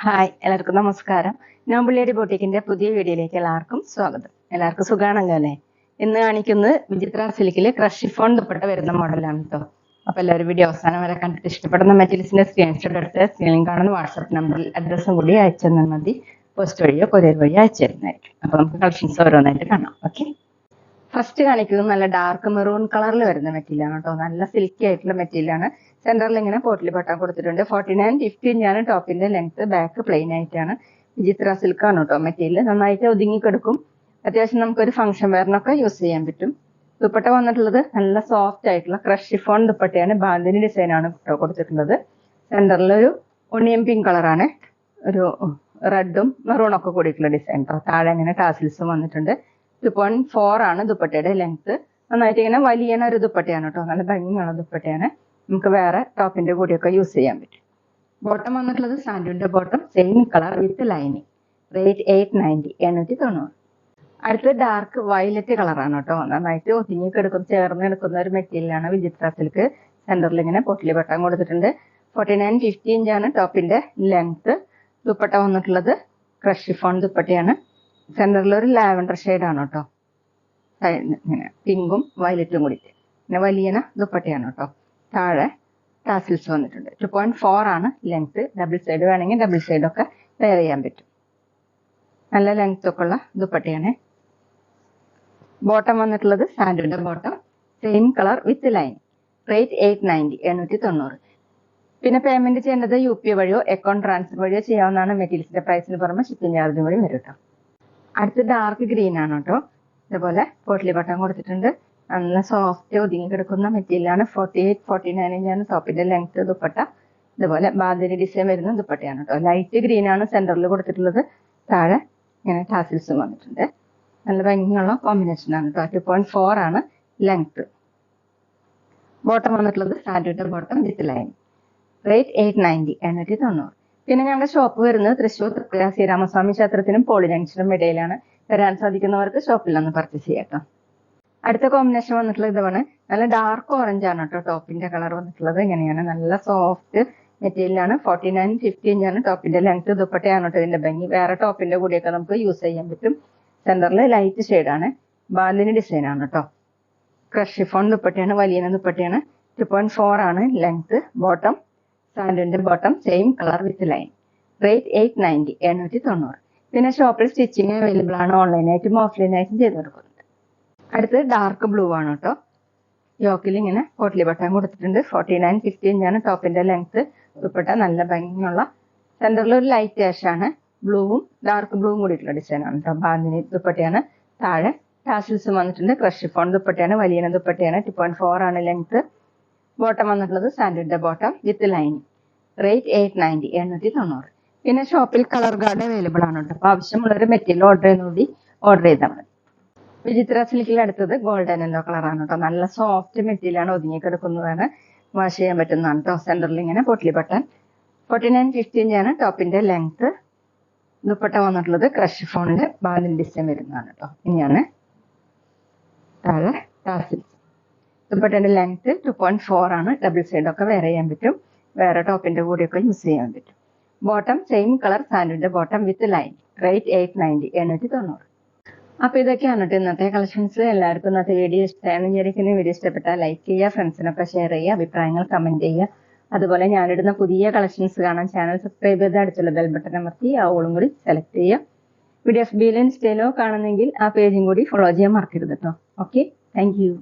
Hi, എല്ലാവർക്കും നമസ്കാരം. നോബിളിയടി ബോട്ടിക്കിന്റെ പുതിയ വീഡിയോയിലേക്ക് എല്ലാവർക്കും സ്വാഗതം. എല്ലാവർക്കും സുഖാണല്ലോ അല്ലേ? ഇന്ന് കാണിക്കുന്നത് വിചിത്ര സിൽക്കില് ക്രഷ് ഷിഫോൺ ദുപ്പട്ട വരുന്ന മോഡലാണ് കേട്ടോ. അപ്പൊ എല്ലാവരും വീഡിയോ അവസാനം വരെ കണ്ടിട്ട് ഇഷ്ടപ്പെടുന്ന മെറ്റീരിയൽസിന്റെ സ്ക്രീൻഷോട്ട് എടുത്ത് സ്ക്രീനിൽ കാണുന്ന വാട്സ്ആപ്പ് നമ്പറിൽ അഡ്രസ്സും കൂടി അയച്ചു തന്നാൽ മതി. പോസ്റ്റ് വഴിയോ കൊറിയർ വഴിയോ അയച്ചു തരുന്നതായിരിക്കും. അപ്പൊ നമുക്ക് കളക്ഷൻസ് ഓരോന്നായിട്ട് കാണാം. ഓക്കെ, ഫസ്റ്റ് കാണിക്കുന്നത് നല്ല ഡാർക്ക് മെറൂൺ കളറിൽ വരുന്ന മെറ്റീരിയലാണ് കേട്ടോ. നല്ല സിൽക്കി ആയിട്ടുള്ള മെറ്റീരിയലാണ്. സെന്ററിൽ ഇങ്ങനെ പോട്ടിൽ ബട്ടൺ കൊടുത്തിട്ടുണ്ട്. 49-50 ഇഞ്ചാണ് ടോപ്പിന്റെ ലെങ്ത്. ബാക്ക് പ്ലെയിൻ ആയിട്ടാണ്. വിചിത്ര സിൽക്കാണ് കേട്ടോ മെറ്റീരിയൽ. നന്നായിട്ട് ഒതുങ്ങിക്കെടുക്കും. അത്യാവശ്യം നമുക്കൊരു ഫംഗ്ഷൻ വെയറിനൊക്കെ യൂസ് ചെയ്യാൻ പറ്റും. ദുപ്പട്ട വന്നിട്ടുള്ളത് നല്ല സോഫ്റ്റ് ആയിട്ടുള്ള ക്രഷ് ഷിഫോൺ ദുപ്പട്ടയാണ്. ബാന്തിനി ഡിസൈൻ ആണ് കേട്ടോ കൊടുത്തിട്ടുള്ളത്. സെന്ററിൽ ഒരു ഒണിയൻ പിങ്ക് കളറാണ്. ഒരു റെഡും മെറൂണും ഒക്കെ കൂടിയിട്ടുള്ള ഡിസൈൻ കേട്ടോ. താഴെ ഇങ്ങനെ ടാസിൽസും വന്നിട്ടുണ്ട്. 2.4 ആണ് ദുപ്പട്ടയുടെ ലെങ്ത്. നന്നായിട്ട് ഇങ്ങനെ വലിയ ഒരു ദുപ്പട്ടയാണ് കേട്ടോ. നല്ല ഭംഗിയുള്ള ദുപ്പട്ടയാണ്. നമുക്ക് വേറെ ടോപ്പിന്റെ കൂടെയൊക്കെ യൂസ് ചെയ്യാൻ പറ്റും. ബോട്ടം വന്നിട്ടുള്ളത് സാൻഡുവിന്റെ bottom, same colour with lining. Rate 890, 890. അടുത്തത് ഡാർക്ക് വയലറ്റ് കളറാണ് കേട്ടോ. നന്നായിട്ട് ഒതുങ്ങിക്കെടുക്കും, ചേർന്ന് എടുക്കുന്ന ഒരു മെറ്റീരിയലാണ് വിചിത്ര സിൽക്ക്. സെന്ററിൽ ഇങ്ങനെ പൊട്ടിലി ബട്ടൺ കൊടുത്തിട്ടുണ്ട്. 49-50 ഇഞ്ചാണ് ടോപ്പിന്റെ ലെങ്ത്. ദുപ്പട്ട വന്നിട്ടുള്ളത് ക്രഷ് ഷിഫോൺ ദുപ്പട്ടയാണ്. സെന്ററിൽ ഒരു ലാവൻഡർ ഷെയ്ഡാണ് കേട്ടോ. ഇങ്ങനെ പിങ്കും വയലറ്റും കൂടിയിട്ട് പിന്നെ വലിയ ദുപ്പട്ടയാണ് കേട്ടോ. താഴെ ടാസിൽസ് വന്നിട്ടുണ്ട്. 2.4 ആണ് ലെങ്ത്. ഡബിൾ സൈഡ് വേണമെങ്കിൽ ഡബിൾ സൈഡൊക്കെ വെയർ ചെയ്യാൻ പറ്റും. നല്ല ലെങ്ത് ഒക്കെ ഉള്ള ദുപ്പട്ടയാണ്. ബോട്ടം വന്നിട്ടുള്ളത് സാൻഡുവിന്റെ bottom, same colour with line. Rate 890, 890. പിന്നെ പേയ്മെന്റ് ചെയ്യേണ്ടത് UP വഴിയോ അക്കൗണ്ട് ട്രാൻസ്ഫർ വഴിയോ ചെയ്യാവുന്നതാണ്. മെറ്റീരിയൽസിന്റെ പ്രൈസിന് പുറമെ ഷിപ്പിംഗ് ചാർജ് വഴി വരും കേട്ടോ. അടുത്ത് ഡാർക്ക് ഗ്രീൻ ആണ് കേട്ടോ. ഇതുപോലെ പോട്ട്ലി ബട്ടൺ കൊടുത്തിട്ടുണ്ട്. നല്ല സോഫ്റ്റ് ഒതുങ്ങി കിടക്കുന്ന മെറ്റീരിയലാണ്. 48-49 ഇഞ്ചാണ് ടോപ്പിന്റെ ലെങ്ത്. ദുപ്പട്ട ഇതുപോലെ ബാന്തിനി ഡിസൈൻ വരുന്ന ദുപ്പട്ടയാണ് കേട്ടോ. ലൈറ്റ് ഗ്രീൻ ആണ് സെന്ററിൽ കൊടുത്തിട്ടുള്ളത്. താഴെ ഇങ്ങനെ ടാസിൽസും വന്നിട്ടുണ്ട്. നല്ല ഭംഗിയുള്ള കോമ്പിനേഷൻ ആണ് കേട്ടോ. 2.4 ആണ് ലെങ്ത്. ബോട്ടം വന്നിട്ടുള്ളത് സാൻഡുവിന്റെ ബോട്ടം വിത്ത് ലൈൻ. റേറ്റ് 890, 890. പിന്നെ ഞങ്ങളുടെ ഷോപ്പ് വരുന്നത് തൃശ്ശൂർ തൃപ്പുര ശ്രീരാമസ്വാമി ക്ഷേത്രത്തിനും പോളി ജംഗ്ഷനും ഇടയിലാണ്. വരാൻ സാധിക്കുന്നവർക്ക് ഷോപ്പിൽ നിന്ന് പർച്ചേസ് ചെയ്യാം കേട്ടോ. അടുത്ത കോമ്പിനേഷൻ വന്നിട്ടുള്ളത് ഇതാണ്. നല്ല ഡാർക്ക് ഓറഞ്ച് ആണ് കേട്ടോ ടോപ്പിന്റെ കളർ വന്നിട്ടുള്ളത്. ഇങ്ങനെയാണ് നല്ല സോഫ്റ്റ് മെറ്റീരിയലാണ്. 49-50 ഇഞ്ചാണ് ടോപ്പിന്റെ ലെങ്ത്. ദുപ്പട്ടയാണ് കേട്ടോ ഇതിന്റെ ഭംഗി. വേറെ ടോപ്പിന്റെ കൂടെയൊക്കെ നമുക്ക് യൂസ് ചെയ്യാൻ പറ്റും. സെന്ററിൽ ലൈറ്റ് ഷെയ്ഡാണ്. ബാന്തിനി ഡിസൈൻ ആണ് കേട്ടോ. ക്രഷ് ഷിഫോൺ ദുപ്പട്ടയാണ്. വലിയ ദുപ്പട്ടയാണ്. 2.4 ആണ് ലെങ്ത്. ബോട്ടം സാൻഡുവിന്റെ bottom, same colour with line. Rate 890, 890. പിന്നെ ഷോപ്പിൽ സ്റ്റിച്ചിങ് അവൈലബിൾ ആണ്. ഓൺലൈനായിട്ടും ഓഫ്ലൈനായിട്ടും ചെയ്ത് കൊടുക്കുന്നുണ്ട്. അടുത്തത് ഡാർക്ക് ബ്ലൂ ആണ് കേട്ടോ. യോക്കിൽ ഇങ്ങനെ പോട്ട്ലി ബട്ടൺ കൊടുത്തിട്ടുണ്ട്. 49-50 ഇഞ്ചാണ് ടോപ്പിന്റെ ലെങ്ത്. ദുപ്പട്ട നല്ല ഭംഗിയുള്ള സെന്ററിൽ ഒരു ലൈറ്റ് ആഷ് ആണ്. ബ്ലൂവും ഡാർക്ക് ബ്ലൂവും കൂടിയിട്ടുള്ള ഡിസൈൻ ആണ് കേട്ടോ. ബാന്തിനി ദുപ്പട്ടയാണ്. താഴെ ടാസിൽസും വന്നിട്ടുണ്ട്. ക്രഷ് ഷിഫോൺ ദുപ്പട്ടയാണ്. വലിയ ദുപ്പട്ടയാണ്. 2.4 ആണ് ലെങ്ത്. ബോട്ടം വന്നിട്ടുള്ളത് സാൻഡുവിന്റെ ബോട്ടം വിത്ത് ലൈൻ. റേറ്റ് 890, 890. പിന്നെ ഷോപ്പിൽ കളർ ഗാർഡ് അവൈലബിൾ ആണ് കേട്ടോ. അപ്പൊ ആവശ്യമുള്ളൊരു മെറ്റീരിയൽ ഓർഡർ ചെയ്താൽ മതി. വിചിത്ര സിൽക്കിൽ അടുത്തത് ഗോൾഡൻ യെല്ലോ കളറാണ് കേട്ടോ. നല്ല സോഫ്റ്റ് മെറ്റീരിയലാണ്. ഒതുങ്ങിക്കെടുക്കുന്നതാണ്. വാഷ് ചെയ്യാൻ പറ്റുന്നതാണ് കേട്ടോ. സെന്ററിൽ ഇങ്ങനെ പൊട്ട്ലി ബട്ടൺ. 49-50 ഇഞ്ചാണ് ടോപ്പിന്റെ ലെങ്ത്. ദുപ്പട്ട വന്നിട്ടുള്ളത് ക്രഷ് ഷിഫോണിന്റെ ബാന്തിനി ഡിസൈൻ വരുന്നതാണ് കേട്ടോ. ഇനിയാണ് താഴെ ടാസിൽസ്. ദുപ്പട്ടയുടെ ലെങ്ത് 2.4 ആണ്. ഡബിൾ സൈഡൊക്കെ വെയർ ചെയ്യാൻ പറ്റും. വേറെ ടോപ്പിന്റെ കൂടെയൊക്കെ യൂസ് ചെയ്യാൻ പറ്റും. ബോട്ടം സെയിം കളർ സാൻഡുവിന്റെ ബോട്ടം വിത്ത് ലൈൻ. റേറ്റ് 890, 890. അപ്പൊ ഇതൊക്കെയാണ് കേട്ടോ ഇന്നത്തെ കളക്ഷൻസ്. എല്ലാവർക്കും ഇന്നത്തെ വീഡിയോ ഇഷ്ടമാണെന്ന് വിചാരിക്കുന്ന. വീഡിയോ ഇഷ്ടപ്പെട്ടാൽ ലൈക്ക് ചെയ്യുക, ഫ്രണ്ട്സിനൊക്കെ ഷെയർ ചെയ്യുക, അഭിപ്രായങ്ങൾ കമന്റ് ചെയ്യുക. അതുപോലെ ഞാനിടുന്ന പുതിയ കളക്ഷൻസ് കാണാൻ ചാനൽ സബ്സ്ക്രൈബ് ചെയ്ത് അടുത്തുള്ള ബെൽ ബട്ടൺ അമർത്തി ആ ഓളും കൂടി സെലക്ട് ചെയ്യുക. വീഡിയോ FB-യിലോ ഇൻസ്റ്റയിലോ കാണുന്നെങ്കിൽ ആ പേജും കൂടി ഫോളോ ചെയ്യാൻ മറക്കരുത് കേട്ടോ. Okay, thank you.